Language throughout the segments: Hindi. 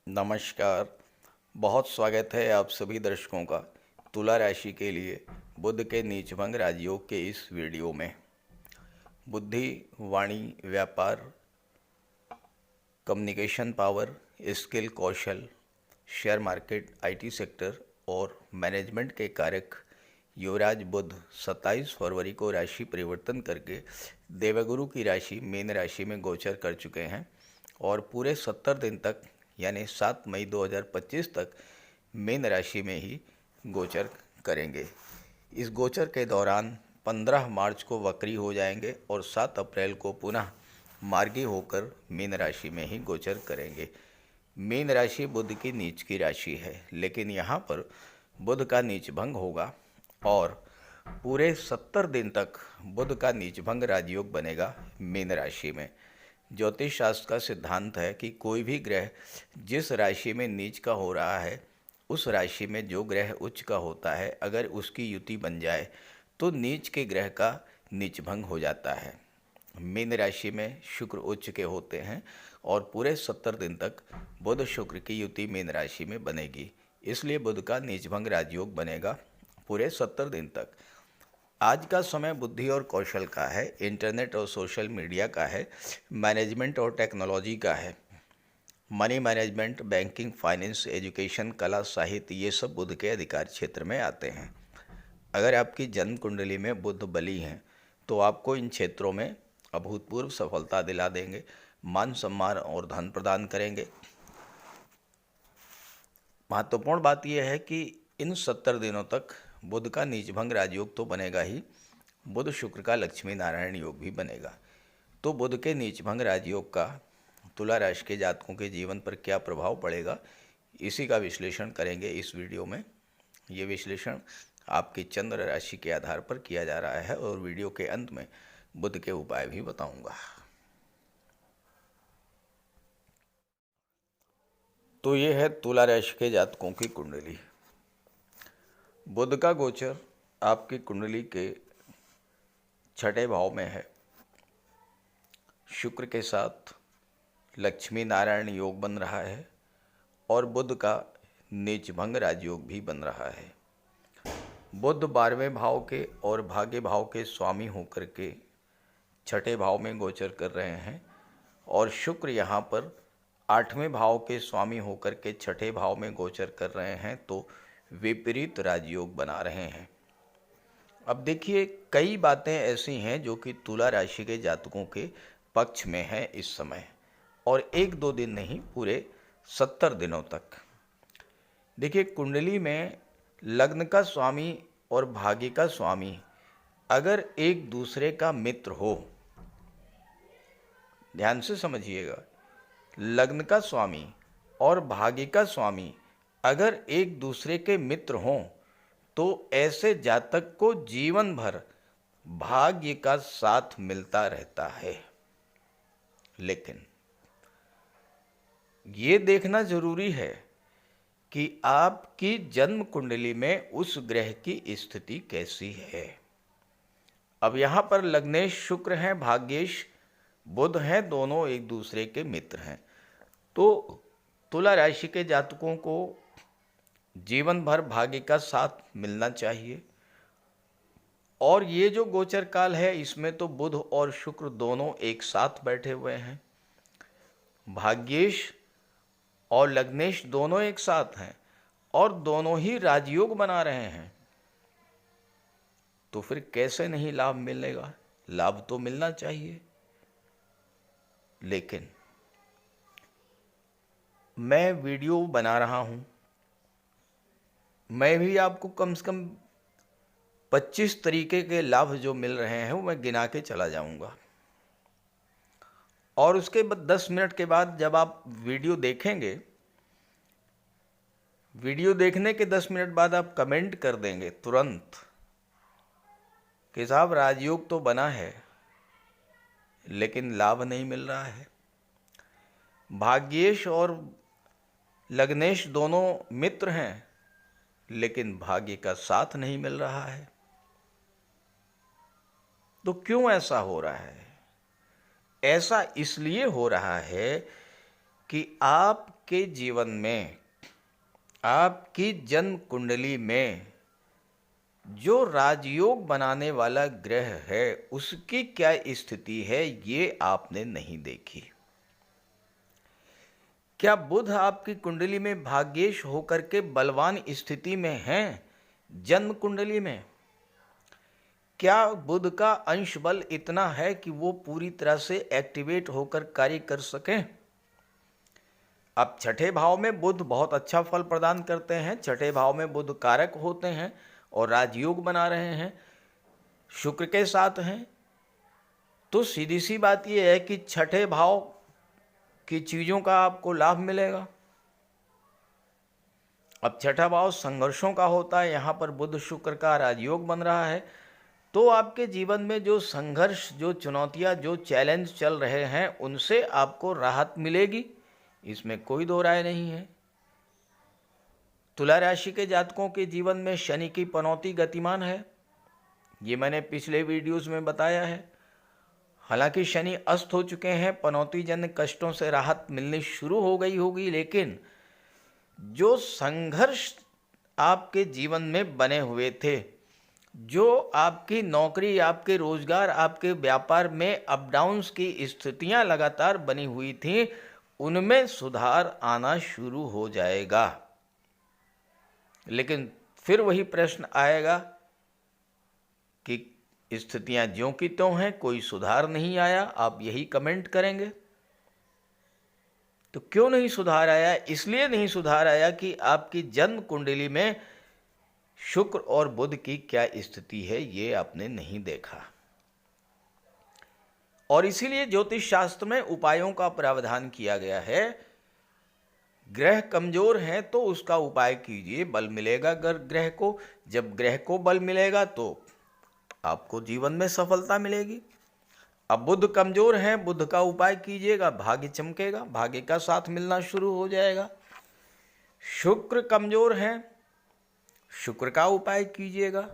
नमस्कार। बहुत स्वागत है आप सभी दर्शकों का तुला राशि के लिए बुध के नीचभंग राजयोग के इस वीडियो में। बुद्धि, वाणी, व्यापार, communication power, skill, Kaushal, share market, IT sector और मैनेजमेंट के कारक युवराज बुध 27 फरवरी को राशि परिवर्तन करके देवगुरु की राशि मीन राशि में गोचर कर चुके हैं और पूरे 70 दिन तक यानी 7 मई 2025 तक मीन राशि में ही गोचर करेंगे। इस गोचर के दौरान 15 मार्च को वक्री हो जाएंगे और 7 अप्रैल को पुनः मार्गी होकर मीन राशि में ही गोचर करेंगे। मीन राशि बुध की नीच की राशि है, लेकिन यहाँ पर बुध का नीच भंग होगा और पूरे 70 दिन तक बुध का नीचभंग राजयोग बनेगा मीन राशि में। ज्योतिष शास्त्र का सिद्धांत है कि कोई भी ग्रह जिस राशि में नीच का हो रहा है, उस राशि में जो ग्रह उच्च का होता है, अगर उसकी युति बन जाए तो नीच के ग्रह का नीचभंग हो जाता है। मीन राशि में शुक्र उच्च के होते हैं और पूरे 70 दिन तक बुध शुक्र की युति मीन राशि में बनेगी, इसलिए बुध का नीचभंग राजयोग बनेगा पूरे 70 दिन तक। आज का समय बुद्धि और कौशल का है, इंटरनेट और सोशल मीडिया का है, मैनेजमेंट और टेक्नोलॉजी का है, money management, banking, finance, education, कला, साहित्य, ये सब बुध के अधिकार क्षेत्र में आते हैं। अगर आपकी जन्म कुंडली में बुध बली हैं तो आपको इन क्षेत्रों में अभूतपूर्व सफलता दिला देंगे, मान सम्मान और धन प्रदान करेंगे। महत्वपूर्ण बात यह है कि इन 70 दिनों तक बुध का नीचभंग राजयोग तो बनेगा ही, बुध शुक्र का लक्ष्मी नारायण योग भी बनेगा। तो बुध के नीचभंग राजयोग का तुला राशि के जातकों के जीवन पर क्या प्रभाव पड़ेगा, इसी का विश्लेषण करेंगे इस वीडियो में। ये विश्लेषण आपकी चंद्र राशि के आधार पर किया जा रहा है और वीडियो के अंत में बुध के उपाय भी बताऊंगा। तो ये है तुला राशि के जातकों की कुंडली। बुध का गोचर आपकी कुंडली के 6ठे भाव में है। शुक्र के साथ लक्ष्मी नारायण योग बन रहा है और बुध का नीचभंग राजयोग भी बन रहा है। बुध 12वें भाव के और भाग्य भाव के स्वामी होकर के 6ठे भाव में गोचर कर रहे हैं और शुक्र यहाँ पर 8वें भाव के स्वामी होकर के 6ठे भाव में गोचर कर रहे हैं, तो विपरीत राजयोग बना रहे हैं। अब देखिए, कई बातें ऐसी हैं जो कि तुला राशि के जातकों के पक्ष में है इस समय, और एक दो दिन नहीं, पूरे 70 दिनों तक। देखिए, कुंडली में लग्न का स्वामी और भाग्य का स्वामी अगर एक दूसरे का मित्र हो, ध्यान से समझिएगा, लग्न का स्वामी और भाग्य का स्वामी अगर एक दूसरे के मित्र हों तो ऐसे जातक को जीवन भर भाग्य का साथ मिलता रहता है। लेकिन ये देखना जरूरी है कि आपकी जन्म कुंडली में उस ग्रह की स्थिति कैसी है। अब यहाँ पर लग्नेश शुक्र हैं, भाग्येश बुध हैं, दोनों एक दूसरे के मित्र हैं। तो तुला राशि के जातकों को जीवन भर भाग्य का साथ मिलना चाहिए। और ये जो गोचर काल है, इसमें तो बुध और शुक्र दोनों एक साथ बैठे हुए हैं, भाग्येश और लग्नेश दोनों एक साथ हैं और दोनों ही राजयोग बना रहे हैं। तो फिर कैसे नहीं लाभ मिलेगा? लाभ तो मिलना चाहिए। लेकिन मैं वीडियो बना रहा हूं, मैं भी आपको कम से कम 25 तरीके के लाभ जो मिल रहे हैं वो मैं गिना के चला जाऊंगा। और उसके बाद 10 मिनट के बाद जब आप वीडियो देखेंगे, वीडियो देखने के 10 मिनट बाद आप कमेंट कर देंगे तुरंत कि साहब राजयोग तो बना है लेकिन लाभ नहीं मिल रहा है। भाग्येश और लग्नेश दोनों मित्र हैं लेकिन भाग्य का साथ नहीं मिल रहा है। तो क्यों ऐसा हो रहा है? ऐसा इसलिए हो रहा है कि आप आपके जीवन में, आपकी जन्म कुंडली में जो राजयोग बनाने वाला ग्रह है उसकी क्या स्थिति है, ये आपने नहीं देखी। क्या बुध आपकी कुंडली में भाग्येश होकर के बलवान स्थिति में हैं जन्म कुंडली में? क्या बुध का अंश बल इतना है कि वो पूरी तरह से एक्टिवेट होकर कार्य कर सकें? अब छठे भाव में बुध बहुत अच्छा फल प्रदान करते हैं, छठे भाव में बुध कारक होते हैं और राजयोग बना रहे हैं, शुक्र के साथ हैं। तो सीधी सी बात यह है कि छठे भाव की चीज़ों का आपको लाभ मिलेगा। अब छठा भाव संघर्षों का होता है, यहाँ पर बुध शुक्र का राजयोग बन रहा है। तो आपके जीवन में जो संघर्ष, जो चुनौतियाँ, जो चैलेंज चल रहे हैं उनसे आपको राहत मिलेगी, इसमें कोई दो राय नहीं है। तुला राशि के जातकों के जीवन में शनि की पनौती गतिमान है, ये मैंने पिछले वीडियोस में बताया है। हालांकि शनि अस्त हो चुके हैं, पनौती जन्य कष्टों से राहत मिलनी शुरू हो गई होगी, लेकिन जो संघर्ष आपके जीवन में बने हुए थे, जो आपकी नौकरी, आपके रोजगार, आपके व्यापार में अप डाउन्स की स्थितियां लगातार बनी हुई थी, उनमें सुधार आना शुरू हो जाएगा। लेकिन फिर वही प्रश्न आएगा कि स्थितियां ज्यों की त्यों हैं, कोई सुधार नहीं आया। आप यही कमेंट करेंगे। तो क्यों नहीं सुधार आया? इसलिए नहीं सुधार आया कि आपकी जन्म कुंडली में शुक्र और बुध की क्या स्थिति है, ये आपने नहीं देखा। और इसीलिए ज्योतिष शास्त्र में उपायों का प्रावधान किया गया है। ग्रह कमजोर हैं तो उसका उपाय कीजिए, बल मिलेगा ग्रह को। जब ग्रह को बल मिलेगा तो आपको जीवन में सफलता मिलेगी। अब बुध कमजोर हैं, बुध का उपाय कीजिएगा, भाग्य चमकेगा, भाग्य का साथ मिलना शुरू हो जाएगा। शुक्र कमजोर हैं, शुक्र का उपाय कीजिएगा,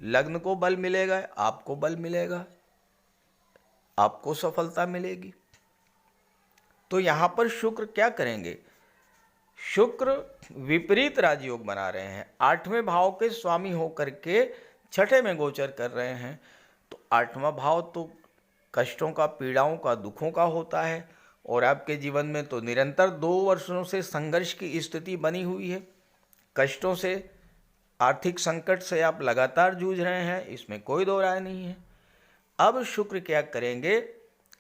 लग्न को बल मिलेगा, आपको बल मिलेगा, आपको सफलता मिलेगी। तो यहां पर शुक्र क्या करेंगे? शुक्र विपरीत राजयोग बना रहे हैं, 8वें भाव के स्वामी होकर के छठे में गोचर कर रहे हैं। तो 8वां भाव तो कष्टों का, पीड़ाओं का, दुखों का होता है। और आपके जीवन में तो निरंतर 2 वर्षों से संघर्ष की स्थिति बनी हुई है, कष्टों से, आर्थिक संकट से आप लगातार जूझ रहे हैं, इसमें कोई दो राय नहीं है। अब शुक्र क्या करेंगे?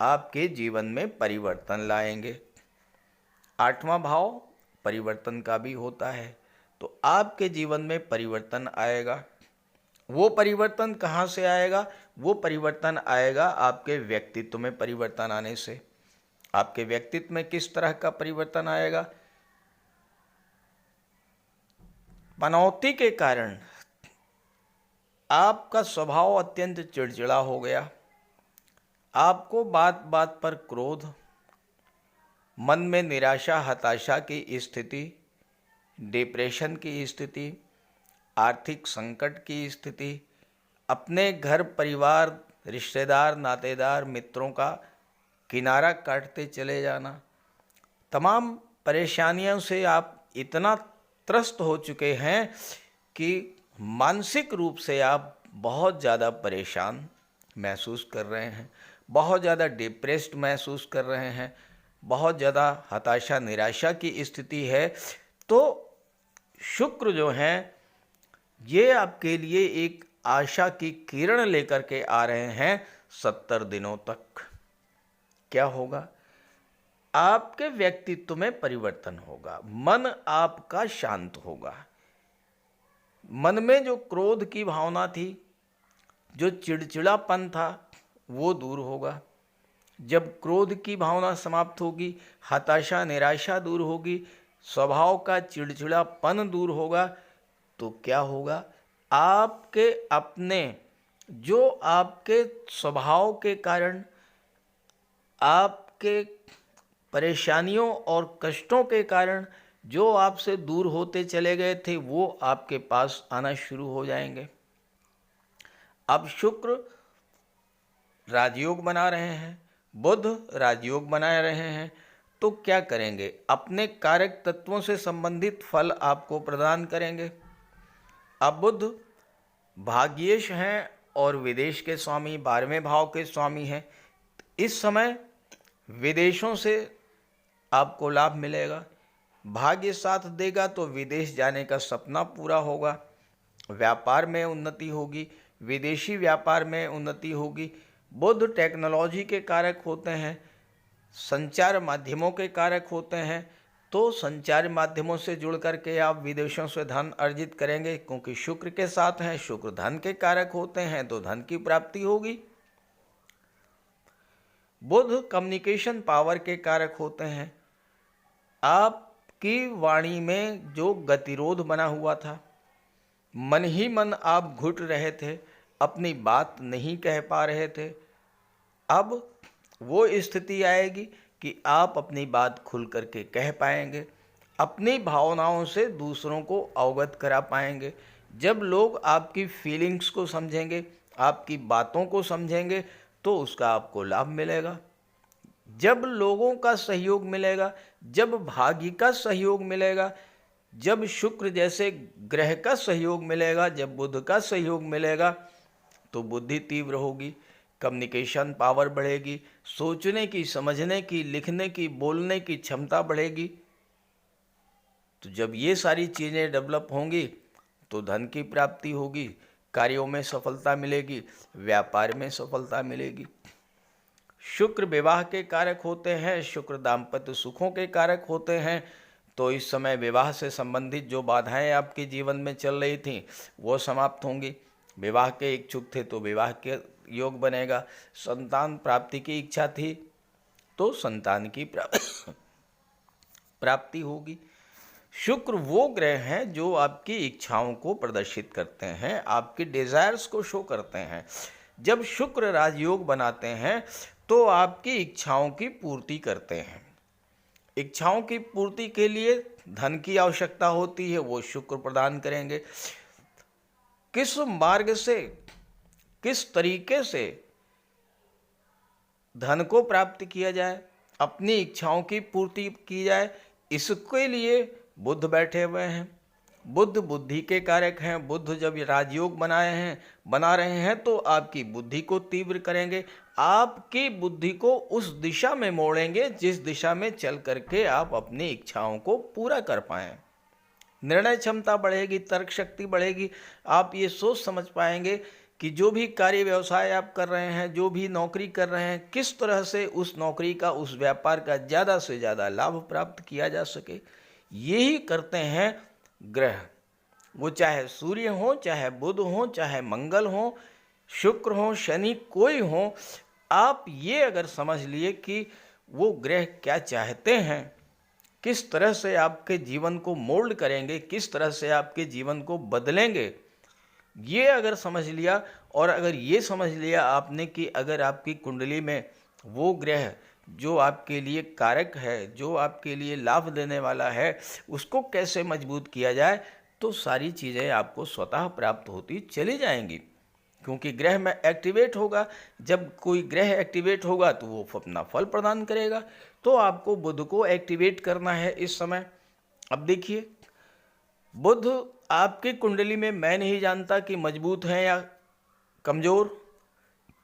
आपके जीवन में परिवर्तन लाएंगे। 8वां भाव परिवर्तन का भी होता है, तो आपके जीवन में परिवर्तन आएगा। वो परिवर्तन कहाँ से आएगा? वो परिवर्तन आएगा आपके व्यक्तित्व में परिवर्तन आने से। आपके व्यक्तित्व में किस तरह का परिवर्तन आएगा? पनौती के कारण आपका स्वभाव अत्यंत चिड़चिड़ा हो गया, आपको बात बात पर क्रोध, मन में निराशा, हताशा की स्थिति, डिप्रेशन की स्थिति, आर्थिक संकट की स्थिति, अपने घर परिवार, रिश्तेदार, नातेदार, मित्रों का किनारा काटते चले जाना, तमाम परेशानियों से आप इतना त्रस्त हो चुके हैं कि मानसिक रूप से आप बहुत ज़्यादा परेशान महसूस कर रहे हैं, बहुत ज़्यादा डिप्रेस्ड महसूस कर रहे हैं, बहुत ज़्यादा हताशा, निराशा की स्थिति है। तो शुक्र जो हैं ये आपके लिए एक आशा की किरण लेकर के आ रहे हैं 70 दिनों तक। क्या होगा? आपके व्यक्तित्व में परिवर्तन होगा, मन आपका शांत होगा, मन में जो क्रोध की भावना थी, जो चिड़चिड़ापन था, वो दूर होगा। जब क्रोध की भावना समाप्त होगी, हताशा, निराशा दूर होगी, स्वभाव का चिड़चिड़ापन दूर होगा, तो क्या होगा? आपके अपने, जो आपके स्वभाव के कारण, आपके परेशानियों और कष्टों के कारण जो आपसे दूर होते चले गए थे, वो आपके पास आना शुरू हो जाएंगे। अब शुक्र राजयोग बना रहे हैं, बुध राजयोग बना रहे हैं, तो क्या करेंगे? अपने कारक तत्वों से संबंधित फल आपको प्रदान करेंगे। अब बुध भाग्येश हैं और विदेश के स्वामी, 12वें भाव के स्वामी हैं। इस समय विदेशों से आपको लाभ मिलेगा। भाग्य साथ देगा तो विदेश जाने का सपना पूरा होगा। व्यापार में उन्नति होगी, विदेशी व्यापार में उन्नति होगी। बुध टेक्नोलॉजी के कारक होते हैं, संचार माध्यमों के कारक होते हैं, तो संचार माध्यमों से जुड़ करके आप विदेशों से धन अर्जित करेंगे, क्योंकि शुक्र के साथ हैं। शुक्र धन के कारक होते हैं, तो धन की प्राप्ति होगी। बुध कम्युनिकेशन पावर के कारक होते हैं। आपकी वाणी में जो गतिरोध बना हुआ था, मन ही मन आप घुट रहे थे, अपनी बात नहीं कह पा रहे थे, अब वो स्थिति आएगी कि आप अपनी बात खुल करके कह पाएंगे, अपनी भावनाओं से दूसरों को अवगत करा पाएंगे। जब लोग आपकी फीलिंग्स को समझेंगे, आपकी बातों को समझेंगे, तो उसका आपको लाभ मिलेगा। जब लोगों का सहयोग मिलेगा, जब भाग्य का सहयोग मिलेगा, जब शुक्र जैसे ग्रह का सहयोग मिलेगा, जब बुध का सहयोग मिलेगा, तो बुद्धि तीव्र होगी, कम्युनिकेशन पावर बढ़ेगी, सोचने की, समझने की, लिखने की, बोलने की क्षमता बढ़ेगी। तो जब ये सारी चीज़ें डेवलप होंगी तो धन की प्राप्ति होगी, कार्यों में सफलता मिलेगी, व्यापार में सफलता मिलेगी। शुक्र विवाह के कारक होते हैं, शुक्र दाम्पत्य सुखों के कारक होते हैं। तो इस समय विवाह से संबंधित जो बाधाएं आपके जीवन में चल रही थीं वो समाप्त होंगी। विवाह के इच्छुक थे तो विवाह के योग बनेगा। संतान प्राप्ति की इच्छा थी तो संतान की प्राप्ति होगी। शुक्र वो ग्रह हैं जो आपकी इच्छाओं को प्रदर्शित करते हैं, आपकी डिजायर्स को शो करते हैं। जब शुक्र राजयोग बनाते हैं तो आपकी इच्छाओं की पूर्ति करते हैं। इच्छाओं की पूर्ति के लिए धन की आवश्यकता होती है, वो शुक्र प्रदान करेंगे। किस मार्ग से, किस तरीके से धन को प्राप्त किया जाए, अपनी इच्छाओं की पूर्ति की जाए, इसके लिए बुध बैठे हुए हैं। बुध बुद्धि के कारक हैं। बुध जब राजयोग बना रहे हैं तो आपकी बुद्धि को तीव्र करेंगे, आपकी बुद्धि को उस दिशा में मोड़ेंगे जिस दिशा में चल करके आप अपनी इच्छाओं को पूरा कर पाएं। निर्णय क्षमता बढ़ेगी, तर्क शक्ति बढ़ेगी। आप ये सोच समझ पाएंगे कि जो भी कार्य व्यवसाय आप कर रहे हैं, जो भी नौकरी कर रहे हैं, किस तरह से उस नौकरी का, उस व्यापार का ज़्यादा से ज़्यादा लाभ प्राप्त किया जा सके। यही करते हैं ग्रह, वो चाहे सूर्य हो, चाहे बुध हो, चाहे मंगल हो, शुक्र हो, शनि, कोई हो। आप ये अगर समझ लिए कि वो ग्रह क्या चाहते हैं, किस तरह से आपके जीवन को मोल्ड करेंगे, किस तरह से आपके जीवन को बदलेंगे, ये अगर समझ लिया, और अगर ये समझ लिया आपने कि अगर आपकी कुंडली में वो ग्रह जो आपके लिए कारक है, जो आपके लिए लाभ देने वाला है, उसको कैसे मजबूत किया जाए, तो सारी चीज़ें आपको स्वतः प्राप्त होती चली जाएंगी। क्योंकि ग्रह में एक्टिवेट होगा, जब कोई ग्रह एक्टिवेट होगा तो वो अपना फल प्रदान करेगा। तो आपको बुध को एक्टिवेट करना है इस समय। अब देखिए, बुध आपकी कुंडली में, मैं नहीं जानता कि मजबूत हैं या कमज़ोर,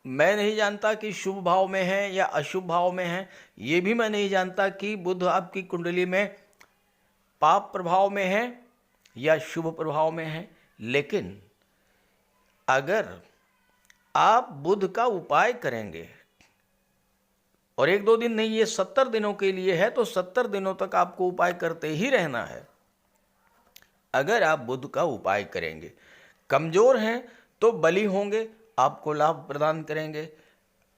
मैं नहीं जानता कि शुभ भाव में है या अशुभ भाव में है, ये भी मैं नहीं जानता कि बुध आपकी कुंडली में पाप प्रभाव में है या शुभ प्रभाव में है। लेकिन अगर आप बुध का उपाय करेंगे, और 1-2 दिन नहीं, ये 70 दिनों के लिए है, तो 70 दिनों तक आपको उपाय करते ही रहना है। अगर आप बुध का उपाय करेंगे, कमजोर हैं तो बली होंगे, आपको लाभ प्रदान करेंगे।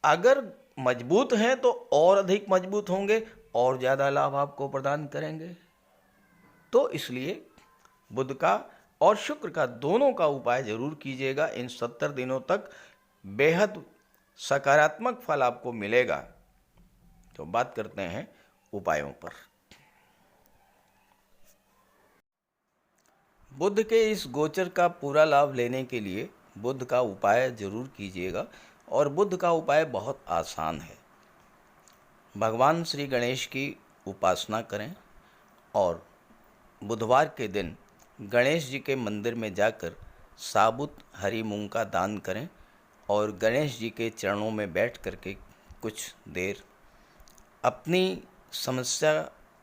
अगर मजबूत हैं तो और अधिक मजबूत होंगे और ज़्यादा लाभ आपको प्रदान करेंगे। तो इसलिए बुध का और शुक्र का, दोनों का उपाय जरूर कीजिएगा। इन 70 दिनों तक बेहद सकारात्मक फल आपको मिलेगा। तो बात करते हैं उपायों पर। बुध के इस गोचर का पूरा लाभ लेने के लिए बुध का उपाय जरूर कीजिएगा, और बुध का उपाय बहुत आसान है। भगवान श्री गणेश की उपासना करें और बुधवार के दिन गणेश जी के मंदिर में जाकर साबुत हरी मूंग का दान करें और गणेश जी के चरणों में बैठ करके कुछ देर अपनी समस्या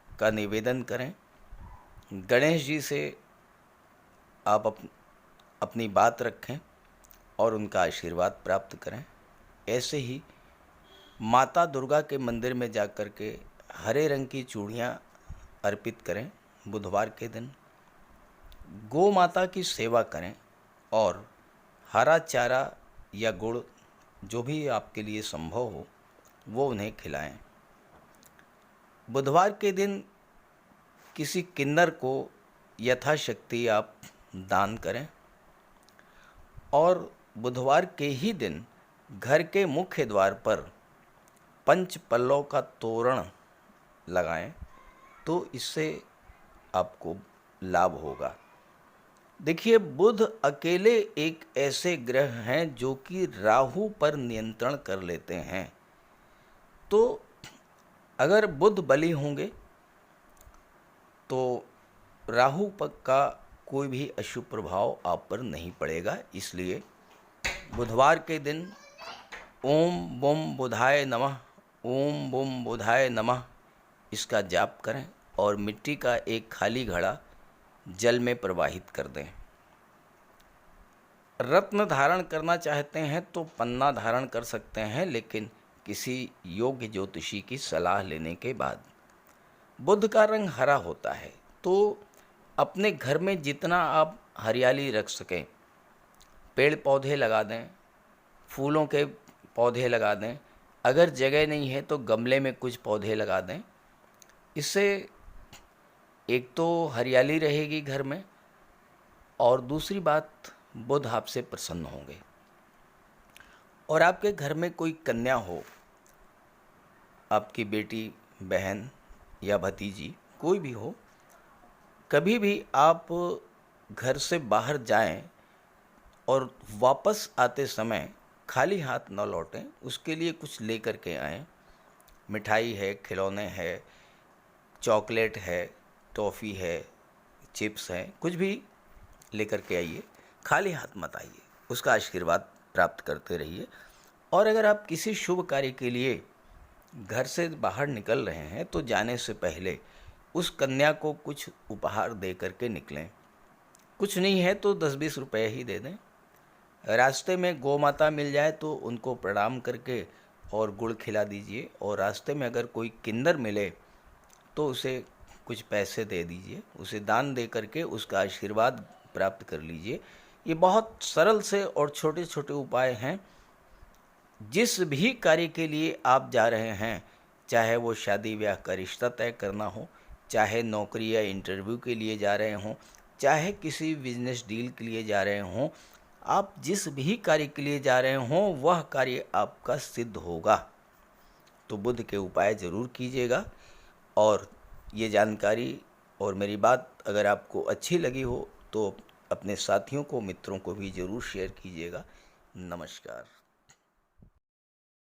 का निवेदन करें। गणेश जी से आप अपनी बात रखें और उनका आशीर्वाद प्राप्त करें। ऐसे ही माता दुर्गा के मंदिर में जाकर के हरे रंग की चूड़ियाँ अर्पित करें। बुधवार के दिन गौ माता की सेवा करें और हरा चारा या गुड़ जो भी आपके लिए संभव हो वो उन्हें खिलाएं। बुधवार के दिन किसी किन्नर को यथाशक्ति आप दान करें और बुधवार के ही दिन घर के मुख्य द्वार पर पंच पल्लव का तोरण लगाएं, तो इससे आपको लाभ होगा। देखिए, बुध अकेले एक ऐसे ग्रह हैं जो कि राहु पर नियंत्रण कर लेते हैं। तो अगर बुध बली होंगे तो राहु का कोई भी अशुभ प्रभाव आप पर नहीं पड़ेगा। इसलिए बुधवार के दिन ओम बुम बुधाय नमः, ओम बुम बुधाय नमः इसका जाप करें और मिट्टी का एक खाली घड़ा जल में प्रवाहित कर दें। रत्न धारण करना चाहते हैं तो पन्ना धारण कर सकते हैं, लेकिन किसी योग्य ज्योतिषी की सलाह लेने के बाद। बुध का रंग हरा होता है, तो अपने घर में जितना आप हरियाली रख सकें, पेड़ पौधे लगा दें, फूलों के पौधे लगा दें। अगर जगह नहीं है तो गमले में कुछ पौधे लगा दें। इससे एक तो हरियाली रहेगी घर में और दूसरी बात, बुध आपसे प्रसन्न होंगे। और आपके घर में कोई कन्या हो, आपकी बेटी, बहन या भतीजी कोई भी हो, कभी भी आप घर से बाहर जाएं और वापस आते समय खाली हाथ न लौटें, उसके लिए कुछ लेकर के आएं। मिठाई है, खिलौने हैं, चॉकलेट है, टॉफ़ी है, चिप्स हैं, कुछ भी लेकर के आइए। खाली हाथ मत आइए, उसका आशीर्वाद प्राप्त करते रहिए। और अगर आप किसी शुभ कार्य के लिए घर से बाहर निकल रहे हैं तो जाने से पहले उस कन्या को कुछ उपहार दे करके निकलें। कुछ नहीं है तो 10-20 रुपये ही दे दें। रास्ते में गौ माता मिल जाए तो उनको प्रणाम करके और गुड़ खिला दीजिए। और रास्ते में अगर कोई किन्नर मिले तो उसे कुछ पैसे दे दीजिए, उसे दान दे करके उसका आशीर्वाद प्राप्त कर लीजिए। ये बहुत सरल से और छोटे छोटे उपाय हैं। जिस भी कार्य के लिए आप जा रहे हैं, चाहे वो शादी ब्याह का रिश्ता तय करना हो, चाहे नौकरी या इंटरव्यू के लिए जा रहे हों, चाहे किसी बिजनेस डील के लिए जा रहे हों, आप जिस भी कार्य के लिए जा रहे हों वह कार्य आपका सिद्ध होगा। तो बुध के उपाय ज़रूर कीजिएगा। और ये जानकारी और मेरी बात अगर आपको अच्छी लगी हो तो अपने साथियों को, मित्रों को भी ज़रूर शेयर कीजिएगा। नमस्कार।